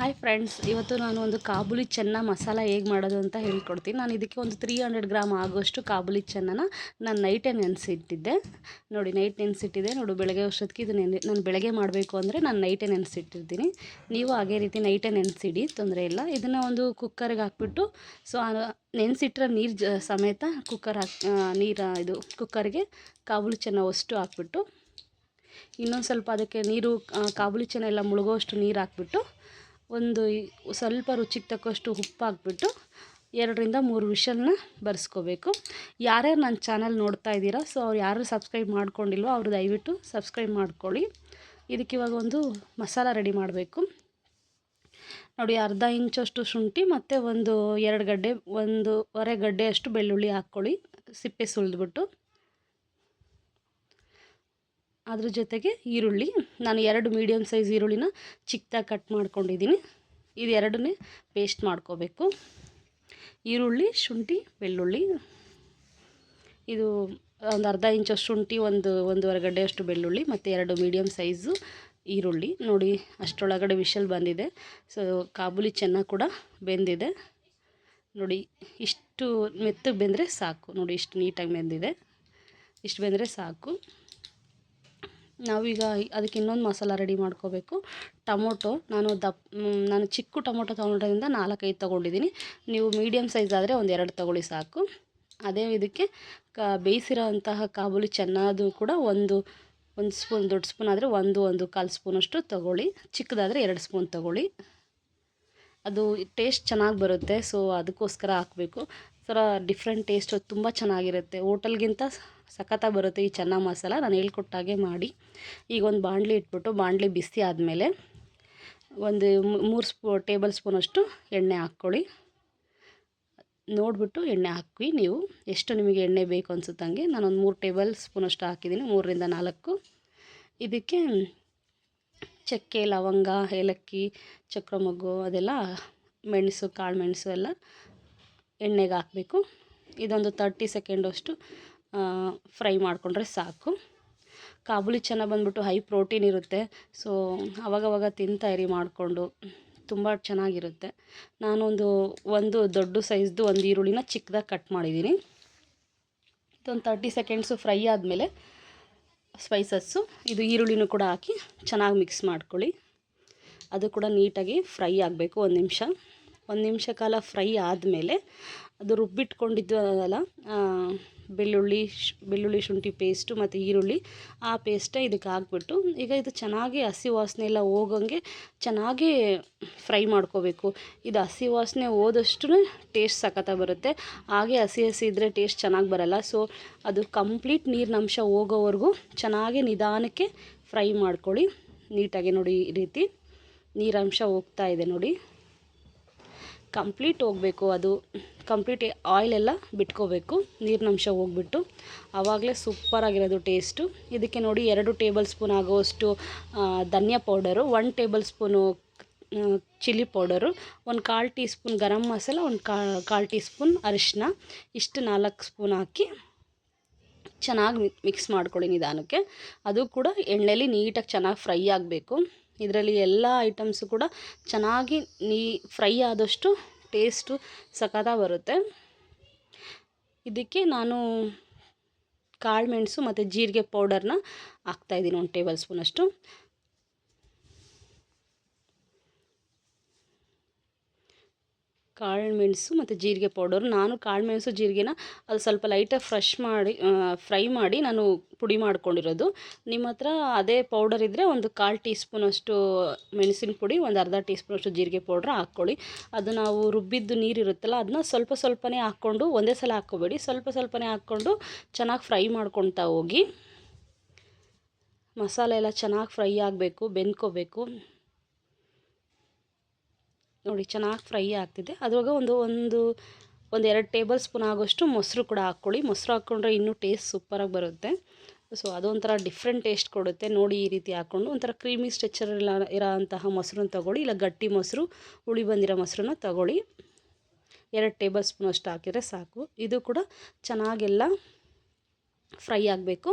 Hi friends, ಇವತ್ತು ನಾನು ಒಂದು ಕಾಬೂಲಿ ಚೆನ್ನ ಮಸಾಲ ಹೇಗೆ ಮಾಡೋದು ಅಂತ ಹೇಳ್ಕೊಡ್ತೀನಿ. ನಾನು ಇದಕ್ಕೆ ಒಂದು 300 ಗ್ರಾಮ್ ಆಗೋಷ್ಟು ಕಾಬೂಲಿ ಚೆನ್ನನ ನಾನು ನೈಟೇ ನೆನೆಸಿಟ್ಟಿದ್ದೆ. ನೋಡಿ, ನೈಟ್ ನೆನೆಸಿಟ್ಟಿದ್ದೆ. ನೋಡಿ, ಬೆಳಗ್ಗೆ ಅಷ್ಟೊತ್ತಿಗೆ ಇದು ನಾನು ಬೆಳಗ್ಗೆ ಮಾಡಬೇಕು ಅಂದರೆ ನಾನು ನೈಟೇ ನೆನೆಸಿಟ್ಟಿರ್ತೀನಿ. ನೀವು ಹಾಗೇ ರೀತಿ ನೈಟೇ ನೆನೆಸಿಡಿ, ತೊಂದರೆ ಇಲ್ಲ. ಇದನ್ನು ಒಂದು ಕುಕ್ಕರ್ಗೆ ಹಾಕ್ಬಿಟ್ಟು, ಸೊ ನೆನೆಸಿಟ್ಟಿರೋ ನೀರು ಸಮೇತ ಕುಕ್ಕರ್ಗೆ ಕಾಬೂಲಿ ಚೆನ್ನ ಅಷ್ಟು ಹಾಕ್ಬಿಟ್ಟು, ಇನ್ನೊಂದು ಸ್ವಲ್ಪ ಅದಕ್ಕೆ ನೀರು ಕಾಬೂಲಿ ಚೆನ್ನ ಎಲ್ಲ ಮುಳುಗೋಷ್ಟು ನೀರು ಹಾಕ್ಬಿಟ್ಟು, ಒಂದು ಸ್ವಲ್ಪ ರುಚಿಗೆ ತಕ್ಕಷ್ಟು ಉಪ್ಪು ಹಾಕ್ಬಿಟ್ಟು 2-3 ವಿಷಲ್ನ ಬರೆಸ್ಕೋಬೇಕು. ಯಾರ್ಯಾರು ನನ್ನ ಚಾನಲ್ ನೋಡ್ತಾ ಇದ್ದೀರಾ, ಸೊ ಅವ್ರು ಯಾರು ಸಬ್ಸ್ಕ್ರೈಬ್ ಮಾಡ್ಕೊಂಡಿಲ್ವೋ ಅವರು ದಯವಿಟ್ಟು ಸಬ್ಸ್ಕ್ರೈಬ್ ಮಾಡ್ಕೊಳ್ಳಿ. ಇದಕ್ಕೆ ಇವಾಗ ಒಂದು ಮಸಾಲ ರೆಡಿ ಮಾಡಬೇಕು. ನೋಡಿ, ಅರ್ಧ ಇಂಚಷ್ಟು ಶುಂಠಿ ಮತ್ತು 1-2 ಗಡ್ಡೆಯಷ್ಟು ಬೆಳ್ಳುಳ್ಳಿ ಹಾಕ್ಕೊಳ್ಳಿ, ಸಿಪ್ಪೆ ಸುಲಿದ್ಬಿಟ್ಟು. ಅದ್ರ ಜೊತೆಗೆ ಈರುಳ್ಳಿ, ನಾನು 2 ಮೀಡಿಯಮ್ ಸೈಜ್ ಈರುಳ್ಳಿನ ಚಿಕ್ಕದಾಗಿ ಕಟ್ ಮಾಡ್ಕೊಂಡಿದ್ದೀನಿ. ಇದು ಎರಡನ್ನೇ ಪೇಸ್ಟ್ ಮಾಡ್ಕೋಬೇಕು. ಈರುಳ್ಳಿ, ಶುಂಠಿ, ಬೆಳ್ಳುಳ್ಳಿ. ಇದು ಒಂದು ಅರ್ಧ ಇಂಚಷ್ಟು ಶುಂಠಿ, 1-1.5 ಗಡ್ಡೆಯಷ್ಟು ಬೆಳ್ಳುಳ್ಳಿ ಮತ್ತು 2 ಮೀಡಿಯಮ್ ಸೈಜು ಈರುಳ್ಳಿ. ನೋಡಿ, ಅಷ್ಟರೊಳಗಡೆ ವಿಷಲ್ ಬಂದಿದೆ. ಸೊ ಕಾಬೂಲಿ ಚೆನ್ನ ಕೂಡ ಬೆಂದಿದೆ. ನೋಡಿ, ಇಷ್ಟು ಮೆತ್ತಗೆ ಬೆಂದರೆ ಸಾಕು. ನೋಡಿ, ಇಷ್ಟು ನೀಟಾಗಿ ಬೆಂದಿದೆ. ಇಷ್ಟು ಬೆಂದರೆ ಸಾಕು. ನಾವೀಗ ಅದಕ್ಕೆ ಇನ್ನೊಂದು ಮಸಾಲ ರೆಡಿ ಮಾಡ್ಕೋಬೇಕು. ಟೊಮೊಟೊ ನಾನು ಚಿಕ್ಕ ಟೊಮೊಟೊ ತೊಗೊಂಡಿದ್ದರಿಂದ 4-5 ತೊಗೊಂಡಿದ್ದೀನಿ. ನೀವು ಮೀಡಿಯಮ್ ಸೈಜ್ ಆದರೆ 1-2 ತೊಗೊಳ್ಳಿ ಸಾಕು. ಅದೇ ಇದಕ್ಕೆ ಬೇಯಿಸಿರೋ ಅಂತಹ ಕಾಬೂಲಿ ಚೆನ್ನದು ಕೂಡ ಒಂದು ಸ್ಪೂನ್, ದೊಡ್ಡ ಸ್ಪೂನ್ ಆದರೆ 1-1.25 ಸ್ಪೂನಷ್ಟು ತೊಗೊಳ್ಳಿ. ಚಿಕ್ಕದಾದರೆ 2 ಸ್ಪೂನ್ ತೊಗೊಳ್ಳಿ. ಅದು ಟೇಸ್ಟ್ ಚೆನ್ನಾಗಿ ಬರುತ್ತೆ. ಸೊ ಅದಕ್ಕೋಸ್ಕರ ಹಾಕಬೇಕು. ಥರ ಡಿಫ್ರೆಂಟ್ ಟೇಸ್ಟ್ ತುಂಬ ಚೆನ್ನಾಗಿರುತ್ತೆ. ಹೋಟೆಲ್ಗಿಂತ ಸಖತ್ತಾಗಿ ಬರುತ್ತೆ ಈ ಚೆನ್ನ ಮಸಾಲ. ನಾನು ಹೇಳ್ಕೊಟ್ಟಾಗೆ ಮಾಡಿ. ಈಗ ಒಂದು ಬಾಣಲಿ ಇಟ್ಬಿಟ್ಟು, ಬಾಣಲಿ ಬಿಸಿ ಆದಮೇಲೆ 3 ಟೇಬಲ್ ಸ್ಪೂನಷ್ಟು ಎಣ್ಣೆ ಹಾಕ್ಕೊಳ್ಳಿ. ನೋಡಿಬಿಟ್ಟು ಎಣ್ಣೆ ಹಾಕಿ, ನೀವು ಎಷ್ಟು ನಿಮಗೆ ಎಣ್ಣೆ ಬೇಕು ಅನಿಸುತ್ತಂಗೆ. ನಾನೊಂದು 3 ಟೇಬಲ್ ಸ್ಪೂನಷ್ಟು ಹಾಕಿದ್ದೀನಿ, 3-4. ಇದಕ್ಕೆ ಚಕ್ಕೆ, ಲವಂಗ, ಏಲಕ್ಕಿ, ಚಕ್ರಮೊಗ್ಗು ಅದೆಲ್ಲ, ಮೆಣಸು, ಕಾಳು ಮೆಣಸು ಎಲ್ಲ ಎಣ್ಣೆಗೆ ಹಾಕಬೇಕು. ಇದೊಂದು 30 ಸೆಕೆಂಡಷ್ಟು ಫ್ರೈ ಮಾಡಿಕೊಂಡ್ರೆ ಸಾಕು. ಕಾಬೂಲಿ ಚೆನ್ನ ಬಂದ್ಬಿಟ್ಟು ಹೈ ಪ್ರೋಟೀನ್ ಇರುತ್ತೆ. ಸೊ ಅವಾಗವಾಗ ತಿಂತಾಯಿರಿ ಮಾಡಿಕೊಂಡು, ತುಂಬ ಚೆನ್ನಾಗಿರುತ್ತೆ. ನಾನೊಂದು ದೊಡ್ಡ ಸೈಜ್ದು ಒಂದು ಈರುಳ್ಳಿನ ಚಿಕ್ಕದಾಗಿ ಕಟ್ ಮಾಡಿದ್ದೀನಿ. ಇದೊಂದು 30 ಸೆಕೆಂಡ್ಸು ಫ್ರೈ ಆದಮೇಲೆ ಸ್ಪೈಸಸ್ಸು, ಇದು ಈರುಳ್ಳಿನೂ ಕೂಡ ಹಾಕಿ ಚೆನ್ನಾಗಿ ಮಿಕ್ಸ್ ಮಾಡ್ಕೊಳ್ಳಿ. ಅದು ಕೂಡ ನೀಟಾಗಿ ಫ್ರೈ ಆಗಬೇಕು. 1 ನಿಮಿಷ ಕಾಲ ಫ್ರೈ ಆದಮೇಲೆ ಅದು ರುಬ್ಬಿಟ್ಕೊಂಡಿದ್ದು ಅದಲ್ಲ, ಬೆಳ್ಳುಳ್ಳಿ ಶುಂಠಿ ಪೇಸ್ಟು ಮತ್ತು ಈರುಳ್ಳಿ, ಆ ಪೇಸ್ಟೇ ಇದಕ್ಕೆ ಹಾಕ್ಬಿಟ್ಟು, ಈಗ ಇದು ಚೆನ್ನಾಗಿ ಹಸಿ ವಾಸನೆ ಎಲ್ಲ ಹೋಗೋಂಗೆ ಚೆನ್ನಾಗಿ ಫ್ರೈ ಮಾಡ್ಕೋಬೇಕು. ಇದು ಹಸಿ ವಾಸನೆ ಹೋದಷ್ಟು ಟೇಸ್ಟ್ ಸಖತ್ತಾಗಿ ಬರುತ್ತೆ. ಹಾಗೆ ಹಸಿ ಇದ್ದರೆ ಟೇಸ್ಟ್ ಚೆನ್ನಾಗಿ ಬರಲ್ಲ. ಸೊ ಅದು ಕಂಪ್ಲೀಟ್ ನೀರಿನಂಶ ಹೋಗೋವರೆಗೂ ಚೆನ್ನಾಗಿ ನಿಧಾನಕ್ಕೆ ಫ್ರೈ ಮಾಡ್ಕೊಳ್ಳಿ ನೀಟಾಗಿ. ನೋಡಿ, ಈ ರೀತಿ ನೀರಂಶ ಹೋಗ್ತಾ ಇದೆ ನೋಡಿ, ಕಂಪ್ಲೀಟ್ ಹೋಗಬೇಕು. ಅದು ಕಂಪ್ಲೀಟ್ ಆಯಿಲೆಲ್ಲ ಬಿಟ್ಕೋಬೇಕು, ನೀರಿನಂಶ ಹೋಗ್ಬಿಟ್ಟು. ಆವಾಗಲೇ ಸೂಪರಾಗಿರೋದು ಟೇಸ್ಟು. ಇದಕ್ಕೆ ನೋಡಿ, 2 ಟೇಬಲ್ ಸ್ಪೂನ್ ಆಗೋವಷ್ಟು ಧನಿಯಾ powder, 1 tablespoon chilli powder, 1/4 teaspoon garam masala, 1/4 teaspoon ಅರಿಶಿನ, ಇಷ್ಟು 4 ಸ್ಪೂನ್ ಹಾಕಿ ಚೆನ್ನಾಗಿ ಮಿಕ್ಸ್ ಮಾಡ್ಕೊಳ್ಳಿ ನಿಧಾನಕ್ಕೆ. ಅದು ಕೂಡ ಎಣ್ಣೆಲಿ ನೀಟಾಗಿ ಚೆನ್ನಾಗಿ ಫ್ರೈ ಆಗಬೇಕು. ಇದರಲ್ಲಿ ಎಲ್ಲ ಐಟಮ್ಸು ಕೂಡ ಚೆನ್ನಾಗಿ ಫ್ರೈ ಆದಷ್ಟು ಟೇಸ್ಟು ಸಖತ್ತಾಗಿ ಬರುತ್ತೆ. ಇದಕ್ಕೆ ನಾನು ಕಾಳು ಮೆಣಸು ಮತ್ತು ಜೀರಿಗೆ ಪೌಡರ್ನ ಹಾಕ್ತಾಯಿದ್ದೀನಿ, 1 ಟೇಬಲ್ ಸ್ಪೂನಷ್ಟು. ಕಾಳು ಮೆಣಸು ಮತ್ತು ಜೀರಿಗೆ ಪೌಡರು, ನಾನು ಕಾಳು ಮೆಣಸು ಜೀರಿಗೆನ ಅದು ಸ್ವಲ್ಪ ಲೈಟಾಗಿ ಫ್ರೈ ಮಾಡಿ ನಾನು ಪುಡಿ ಮಾಡ್ಕೊಂಡಿರೋದು. ನಿಮ್ಮ ಹತ್ರ ಅದೇ ಪೌಡರ್ ಇದ್ದರೆ 1/4 ಟೀ ಸ್ಪೂನಷ್ಟು ಮೆಣಸಿನ ಪುಡಿ, 1/2 ಟೀ ಸ್ಪೂನಷ್ಟು ಜೀರಿಗೆ ಪೌಡ್ರ್ ಹಾಕ್ಕೊಳ್ಳಿ. ಅದು ನಾವು ರುಬ್ಬಿದ್ದು ನೀರಿರುತ್ತಲ್ಲ, ಅದನ್ನ ಸ್ವಲ್ಪನೇ ಹಾಕ್ಕೊಂಡು, ಒಂದೇ ಸಲ ಹಾಕ್ಕೋಬೇಡಿ, ಸ್ವಲ್ಪನೇ ಹಾಕ್ಕೊಂಡು ಚೆನ್ನಾಗಿ ಫ್ರೈ ಮಾಡ್ಕೊಳ್ತಾ ಹೋಗಿ. ಮಸಾಲೆ ಎಲ್ಲ ಚೆನ್ನಾಗಿ ಫ್ರೈ ಆಗಬೇಕು, ಬೆಂದ್ಕೋಬೇಕು. ನೋಡಿ, ಚೆನ್ನಾಗಿ ಫ್ರೈ ಆಗ್ತಿದೆ. ಅದ್ರಾಗ ಒಂದು 2 ಟೇಬಲ್ ಸ್ಪೂನ್ ಆಗೋಷ್ಟು ಮೊಸರು ಕೂಡ ಹಾಕ್ಕೊಳ್ಳಿ. ಮೊಸರು ಹಾಕ್ಕೊಂಡ್ರೆ ಇನ್ನೂ ಟೇಸ್ಟ್ ಸೂಪರಾಗಿ ಬರುತ್ತೆ. ಸೊ ಅದೊಂಥರ ಡಿಫ್ರೆಂಟ್ ಟೇಸ್ಟ್ ಕೊಡುತ್ತೆ. ನೋಡಿ, ಈ ರೀತಿ ಹಾಕ್ಕೊಂಡು ಒಂಥರ ಕ್ರೀಮಿ ಸ್ಟ್ರಕ್ಚರ್ ಇರೋ ಅಂತಹ ಮೊಸರನ್ನ ತೊಗೊಳ್ಳಿ, ಇಲ್ಲ ಗಟ್ಟಿ ಮೊಸರು, ಹುಳಿ ಬಂದಿರೋ ಮೊಸರನ್ನ ತೊಗೊಳ್ಳಿ. 2 ಟೇಬಲ್ ಸ್ಪೂನ್ ಅಷ್ಟು ಹಾಕಿದರೆ ಸಾಕು. ಇದು ಕೂಡ ಚೆನ್ನಾಗೆಲ್ಲ ಫ್ರೈ ಆಗಬೇಕು.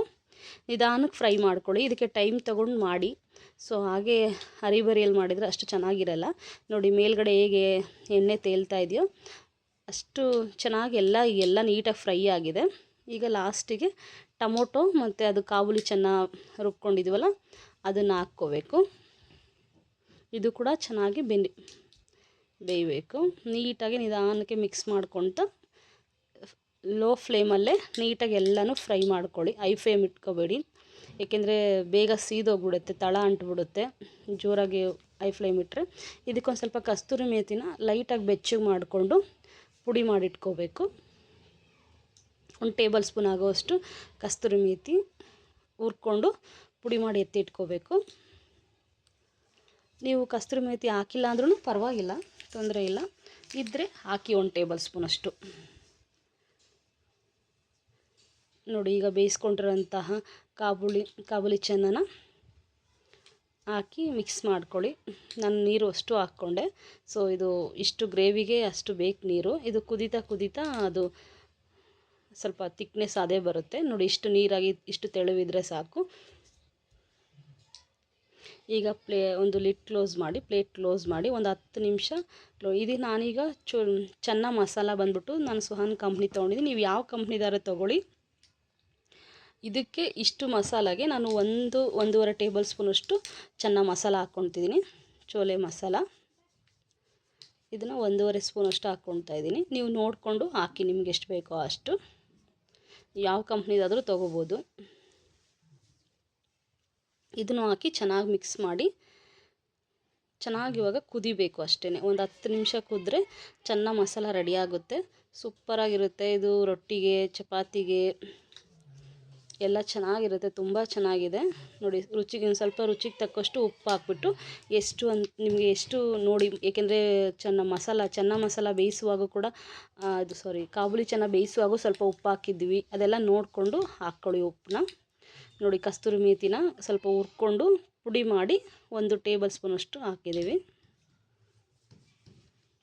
ನಿಧಾನಕ್ಕೆ ಫ್ರೈ ಮಾಡ್ಕೊಳ್ಳಿ. ಇದಕ್ಕೆ ಟೈಮ್ ತೊಗೊಂಡು ಮಾಡಿ. ಸೊ ಹಾಗೆ ಹರಿಬರಿಯಲ್ಲಿ ಮಾಡಿದರೆ ಅಷ್ಟು ಚೆನ್ನಾಗಿರಲ್ಲ. ನೋಡಿ ಮೇಲ್ಗಡೆ ಹೇಗೆ ಎಣ್ಣೆ ತೇಲ್ತಾ ಇದೆಯೋ ಅಷ್ಟು ಚೆನ್ನಾಗಿ ಎಲ್ಲ ನೀಟಾಗಿ ಫ್ರೈ ಆಗಿದೆ. ಈಗ ಲಾಸ್ಟಿಗೆ ಟೊಮೊಟೊ ಮತ್ತು ಅದು ಕಾಬೂಲಿ ಚೆನ್ನಾಗಿ ರುಬ್ಕೊಂಡಿದ್ದೀವಲ್ಲ ಅದನ್ನು ಹಾಕ್ಕೋಬೇಕು. ಇದು ಕೂಡ ಚೆನ್ನಾಗಿ ಬೇಯಬೇಕು. ನೀಟಾಗಿ ನಿಧಾನಕ್ಕೆ ಮಿಕ್ಸ್ ಮಾಡ್ಕೊತ ಲೋ ಫ್ಲೇಮಲ್ಲೇ ನೀಟಾಗಿ ಎಲ್ಲನೂ ಫ್ರೈ ಮಾಡ್ಕೊಳ್ಳಿ. ಹೈ ಫ್ಲೇಮ್ ಇಟ್ಕೋಬೇಡಿ, ಏಕೆಂದರೆ ಬೇಗ ಸೀದೋಗ್ಬಿಡುತ್ತೆ, ತಳ ಅಂಟ್ಬಿಡುತ್ತೆ ಜೋರಾಗಿ ಹೈ ಫ್ಲೇಮ್ ಇಟ್ಟರೆ. ಇದಕ್ಕೊಂದು ಸ್ವಲ್ಪ ಕಸ್ತೂರಿ ಮೇಥಿನ ಲೈಟಾಗಿ ಬೆಚ್ಚಗೆ ಮಾಡಿಕೊಂಡು ಪುಡಿ ಮಾಡಿಟ್ಕೋಬೇಕು. 1 ಟೇಬಲ್ ಸ್ಪೂನ್ ಆಗೋಷ್ಟು ಕಸ್ತೂರಿ ಮೇಥಿ ಹುರ್ಕೊಂಡು ಪುಡಿ ಮಾಡಿ ಎತ್ತಿಟ್ಕೋಬೇಕು. ನೀವು ಕಸ್ತೂರಿ ಮೇಥಿ ಹಾಕಿಲ್ಲ ಅಂದ್ರೂ ಪರವಾಗಿಲ್ಲ, ತೊಂದರೆ ಇಲ್ಲ, ಇದ್ದರೆ ಹಾಕಿ 1 ಟೇಬಲ್ ಸ್ಪೂನಷ್ಟು. ನೋಡಿ ಈಗ ಬೇಯಿಸ್ಕೊಂಡಿರೋಂತಹ ಕಾಬೂಲಿ ಚೆನ್ನನ ಹಾಕಿ ಮಿಕ್ಸ್ ಮಾಡ್ಕೊಳ್ಳಿ. ನಾನು ನೀರು ಅಷ್ಟು ಹಾಕ್ಕೊಂಡೆ. ಸೊ ಇದು ಇಷ್ಟು ಗ್ರೇವಿಗೆ ಅಷ್ಟು ಬೇಕು ನೀರು. ಇದು ಕುದೀತಾ ಅದು ಸ್ವಲ್ಪ ತಿಕ್ನೆಸ್ ಅದೇ ಬರುತ್ತೆ. ನೋಡಿ ಇಷ್ಟು ನೀರಾಗಿ ಇಷ್ಟು ತೆಳುವಿದ್ರೆ ಸಾಕು. ಈಗ ಒಂದು ಲಿಡ್ ಪ್ಲೇಟ್ ಕ್ಲೋಸ್ ಮಾಡಿ ಒಂದು 10 ನಿಮಿಷ ಇದು ನಾನೀಗ ಚೆನ್ನ ಮಸಾಲ ಬಂದ್ಬಿಟ್ಟು ನಾನು ಸುಹಾನ್ ಕಂಪ್ನಿ ತೊಗೊಂಡಿದ್ದೀನಿ. ನೀವು ಯಾವ ಕಂಪ್ನಿದಾರ ತೊಗೊಳ್ಳಿ. ಇದಕ್ಕೆ ಇಷ್ಟು ಮಸಾಲಾಗೆ ನಾನು 1-1.5 ಟೇಬಲ್ ಸ್ಪೂನಷ್ಟು ಚೆನ್ನ ಮಸಾಲ ಹಾಕ್ಕೊತಿದ್ದೀನಿ. ಚೋಲೆ ಮಸಾಲ ಇದನ್ನು 1.5 ಸ್ಪೂನಷ್ಟು ಹಾಕ್ಕೊತಾ ಇದ್ದೀನಿ. ನೀವು ನೋಡಿಕೊಂಡು ಹಾಕಿ, ನಿಮ್ಗೆ ಎಷ್ಟು ಬೇಕೋ ಅಷ್ಟು. ಯಾವ ಕಂಪ್ನಿದಾದರೂ ತೊಗೋಬೋದು. ಇದನ್ನು ಹಾಕಿ ಚೆನ್ನಾಗಿ ಮಿಕ್ಸ್ ಮಾಡಿ ಚೆನ್ನಾಗಿ ಇವಾಗ ಕುದಿಬೇಕು ಅಷ್ಟೇ. ಒಂದು 10 ನಿಮಿಷ ಕುದ್ರೆ ಚೆನ್ನ ಮಸಾಲ ರೆಡಿ ಆಗುತ್ತೆ. ಸೂಪರಾಗಿರುತ್ತೆ ಇದು. ರೊಟ್ಟಿಗೆ, ಚಪಾತಿಗೆ ಎಲ್ಲ ಚೆನ್ನಾಗಿರುತ್ತೆ, ತುಂಬ ಚೆನ್ನಾಗಿದೆ. ನೋಡಿ ರುಚಿಗೆ ಒಂದು ಸ್ವಲ್ಪ ರುಚಿಗೆ ತಕ್ಕಷ್ಟು ಉಪ್ಪು ಹಾಕ್ಬಿಟ್ಟು ನಿಮಗೆ ಎಷ್ಟು ನೋಡಿ, ಏಕೆಂದರೆ ಚೆನ್ನ ಮಸಾಲ ಬೇಯಿಸುವಾಗ ಕೂಡ ಕಾಬೂಲಿ ಚೆನ್ನ ಬೇಯಿಸುವಾಗ ಸ್ವಲ್ಪ ಉಪ್ಪು ಹಾಕಿದ್ವಿ, ಅದೆಲ್ಲ ನೋಡಿಕೊಂಡು ಹಾಕ್ಕೊಳ್ಳಿ ಉಪ್ಪನ್ನ. ನೋಡಿ ಕಸ್ತೂರಿ ಮೇಥಿನ ಸ್ವಲ್ಪ ಹುರ್ಕೊಂಡು ಪುಡಿ ಮಾಡಿ 1 ಟೇಬಲ್ ಸ್ಪೂನಷ್ಟು ಹಾಕಿದ್ದೀವಿ.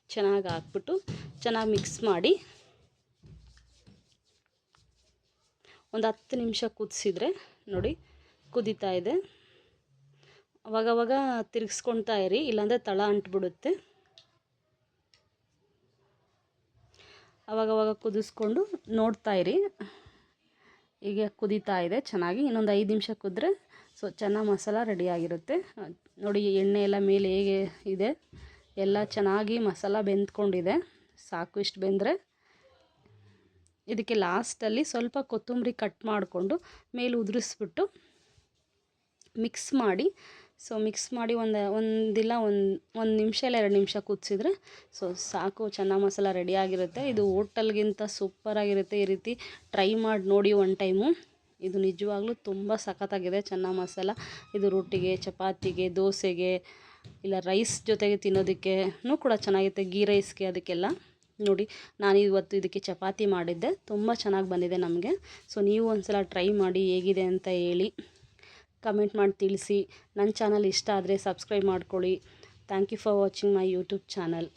ಚೆನ್ನಾಗಿ ಹಾಕ್ಬಿಟ್ಟು ಚೆನ್ನಾಗಿ ಮಿಕ್ಸ್ ಮಾಡಿ ಒಂದು 10 ನಿಮಿಷ ಕುದಿಸಿದ್ರೆ ನೋಡಿ ಕುದೀತಾ ಇದೆ. ಅವಾಗವಾಗ ತಿರುಗಿಸ್ಕೊಳ್ತಾ ಇರಿ, ಇಲ್ಲಾಂದರೆ ತಳ ಅಂಟ್ಬಿಡುತ್ತೆ. ಅವಾಗವಾಗ ಕುದಿಸ್ಕೊಂಡು ನೋಡ್ತಾ ಇರಿ. ಈಗ ಕುದೀತಾ ಇದೆ ಚೆನ್ನಾಗಿ. ಇನ್ನೊಂದು 5 ನಿಮಿಷ ಕುದ್ರೆ ಚೆನ್ನ ಮಸಾಲ ರೆಡಿಯಾಗಿರುತ್ತೆ. ನೋಡಿ ಎಣ್ಣೆ ಎಲ್ಲ ಮೇಲೆ ಹೇಗೆ ಇದೆ, ಎಲ್ಲ ಚೆನ್ನಾಗಿ ಮಸಾಲ ಬೆಂದ್ಕೊಂಡಿದೆ. ಸಾಕು, ಇಷ್ಟು ಬೆಂದರೆ ಇದಕ್ಕೆ ಲಾಸ್ಟಲ್ಲಿ ಸ್ವಲ್ಪ ಕೊತ್ತಂಬರಿ ಕಟ್ ಮಾಡಿಕೊಂಡು ಮೇಲೆ ಉದುರಿಸ್ಬಿಟ್ಟು ಮಿಕ್ಸ್ ಮಾಡಿ. ಮಿಕ್ಸ್ ಮಾಡಿ ಒಂದು ನಿಮಿಷ ಇಲ್ಲ 2 ನಿಮಿಷ ಕುದಿಸಿದ್ರೆ ಸಾಕು, ಚೆನ್ನ ಮಸಾಲ ರೆಡಿಯಾಗಿರುತ್ತೆ. ಇದು ಹೋಟೆಲ್ಗಿಂತ ಸೂಪರಾಗಿರುತ್ತೆ. ಈ ರೀತಿ ಟ್ರೈ ಮಾಡಿ ನೋಡಿ 1 ಟೈಮು. ಇದು ನಿಜವಾಗ್ಲೂ ತುಂಬ ಸಖತ್ತಾಗಿದೆ ಚೆನ್ನ ಮಸಾಲ. ಇದು ರೊಟ್ಟಿಗೆ, ಚಪಾತಿಗೆ, ದೋಸೆಗೆ ಇಲ್ಲ ರೈಸ್ ಜೊತೆಗೆ ತಿನ್ನೋದಕ್ಕೂ ಕೂಡ ಚೆನ್ನಾಗಿರುತ್ತೆ, ಗೀ ರೈಸ್ಗೆ ಅದಕ್ಕೆಲ್ಲ. ನೋಡಿ ನಾನು ಇವತ್ತು ಇದಕ್ಕೆ ಚಪಾತಿ ಮಾಡಿದ್ದೆ, ತುಂಬ ಚೆನ್ನಾಗಿ ಬಂದಿದೆ ನಮಗೆ. ನೀವು ಒಂದ್ಸಲ ಟ್ರೈ ಮಾಡಿ ಹೇಗಿದೆ ಅಂತ ಹೇಳಿ ಕಮೆಂಟ್ ಮಾಡಿ ತಿಳಿಸಿ. ನನ್ನ ಚಾನಲ್ ಇಷ್ಟ ಆದರೆ ಸಬ್ಸ್ಕ್ರೈಬ್ ಮಾಡ್ಕೊಳ್ಳಿ. Thank you for watching my YouTube channel.